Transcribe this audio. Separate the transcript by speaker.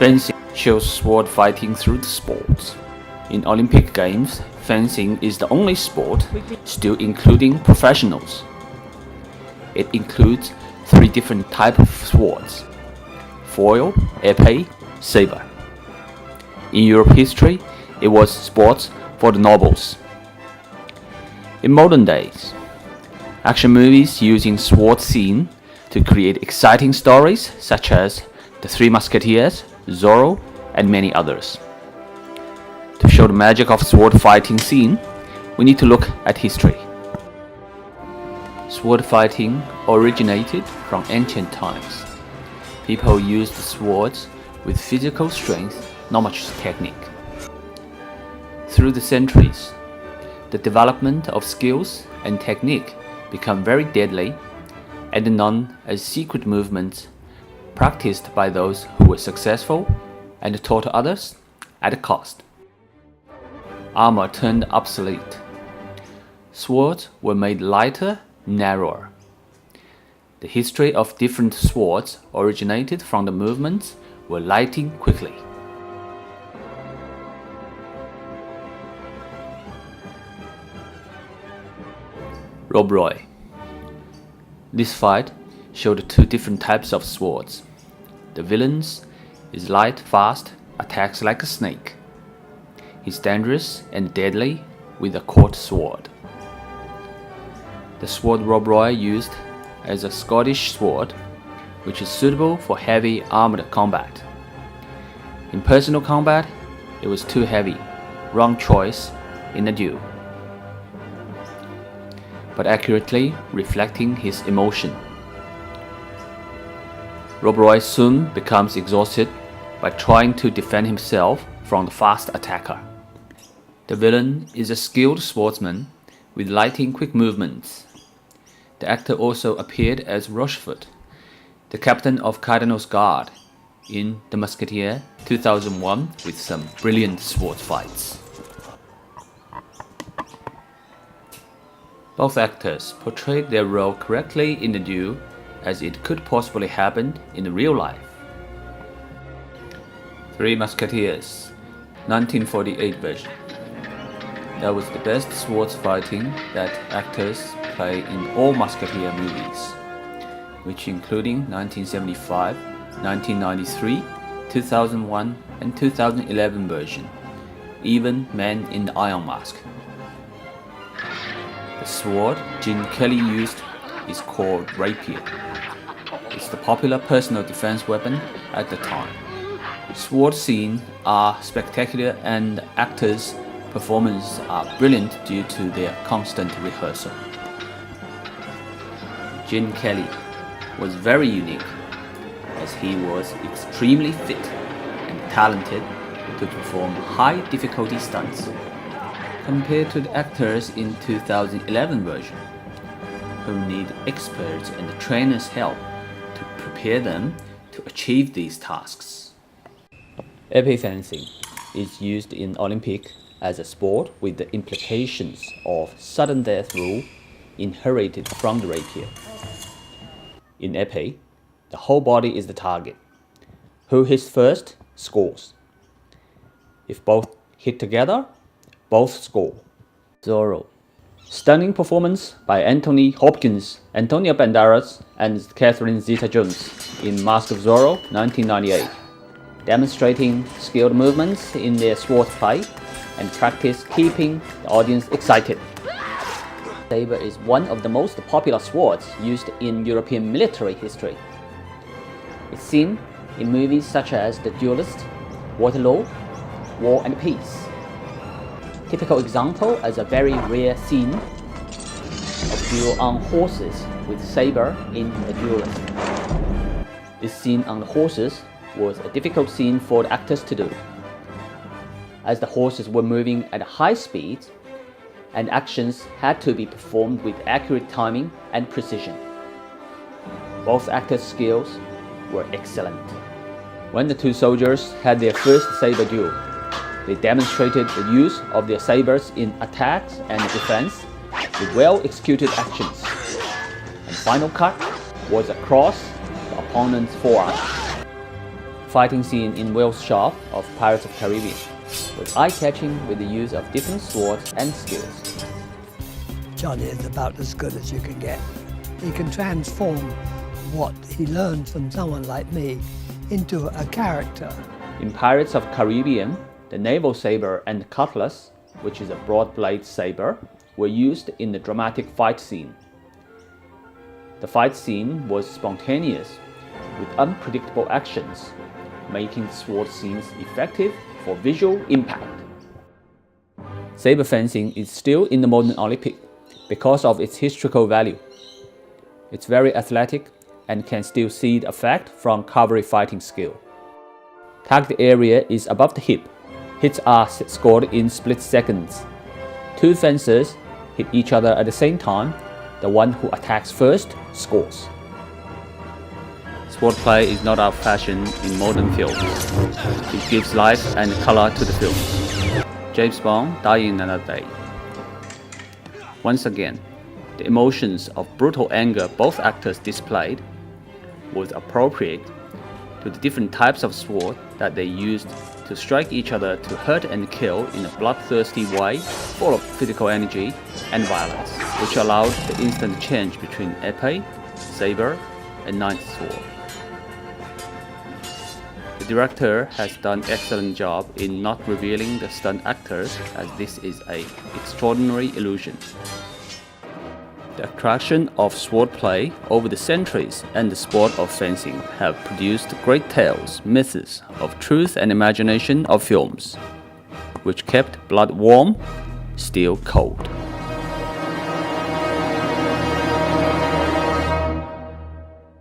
Speaker 1: Fencing shows sword fighting through the sports. In Olympic Games, fencing is the only sport still including professionals. It includes 3 different types of swords: foil, épée, saber. In Europe history, it was sports for the nobles. In modern days, action movies using sword scene to create exciting stories such as The Three Musketeers, Zorro, and many others. To show the magic of sword fighting scene, we need to look at history. Sword fighting originated from ancient times. People used swords with physical strength, not much technique. Through the centuries, the development of skills and technique become very deadly and known as secret movements practiced by those who were successful and taught others at a cost. Armor turned obsolete. Swords were made lighter, narrower. The history of different swords originated from the movements were lighting quickly. Rob Roy. This fight showed 2 different types of swords. The villain's is light, fast, attacks like a snake. He's dangerous and deadly with a court sword. The sword Rob Roy used is a Scottish sword, which is suitable for heavy armored combat. In personal combat, it was too heavy, wrong choice in a duel, but accurately reflecting his emotion. Rob Roy soon becomes exhausted by trying to defend himself from the fast attacker. The villain is a skilled swordsman with lightning quick movements. The actor also appeared as Rochefort, the captain of Cardinal's Guard in The Musketeer 2001 with some brilliant sword fights. Both actors portrayed their role correctly in the duel as it could possibly happen in real life. Three Musketeers, 1948 version. That was the best swords fighting that actors play in all Musketeer movies, which including 1975, 1993, 2001 and 2011 version, even Man in the Iron Mask. The sword Gene Kelly used is called rapier. It's the popular personal defense weapon at the time. Sword scenes are spectacular and actors' performances are brilliant due to their constant rehearsal. Gene Kelly was very unique as he was extremely fit and talented to perform high difficulty stunts compared to the actors in 2011 version who need experts and trainers' help to prepare them to achieve these tasks. Épée fencing is used in Olympic as a sport with the implications of sudden death rule inherited from the rapier. In épée, the whole body is the target. Who hits first scores. If both hit together, both score. Zorro. Stunning performance by Anthony Hopkins, Antonio Banderas, and Catherine Zeta-Jones in Mask of Zorro, 1998, demonstrating skilled movements in their sword fight and practice keeping the audience excited. Saber is one of the most popular swords used in European military history. It's seen in movies such as The Duelist, Waterloo, War and Peace. Typical example is a very rare scene of duel on horses with saber in The Duelist. This scene on the horses was a difficult scene for the actors to do, as the horses were moving at high speed and actions had to be performed with accurate timing and precision. Both actors' skills were excellent. When the 2 soldiers had their first saber duel, they demonstrated the use of their sabers in attacks and defense with well-executed actions. And final cut was across the opponent's forearm. fighting scene in Whale's shop of Pirates of the Caribbean was eye-catching with the use of different swords and skills.
Speaker 2: Johnny is about as good as you can get. He can transform what he learns from someone like me into a character.
Speaker 1: In Pirates of the Caribbean, the naval saber and cutlass, which is a broad-blade saber, were used in the dramatic fight scene. The fight scene was spontaneous, with unpredictable actions, making the sword scenes effective for visual impact. Saber fencing is still in the modern Olympic because of its historical value. It's very athletic and can still see the effect from cavalry fighting skill. Target area is above the hip. Hits are scored in split seconds. Two fencers hit each other at the same time. The one who attacks first scores. Swordplay is not out of fashion in modern films. It gives life and color to the film. James Bond, Die in Another Day. Once again, the emotions of brutal anger both actors displayed was appropriate to the different types of sword that they used to strike each other to hurt and kill in a bloodthirsty way full of physical energy and violence, which allowed the instant change between épée, saber, and ninth sword. The director has done an excellent job in not revealing the stunt actors, as this is an extraordinary illusion. The attraction of swordplay over the centuries and the sport of fencing have produced great tales, myths of truth and imagination of films, which kept blood warm, steel cold.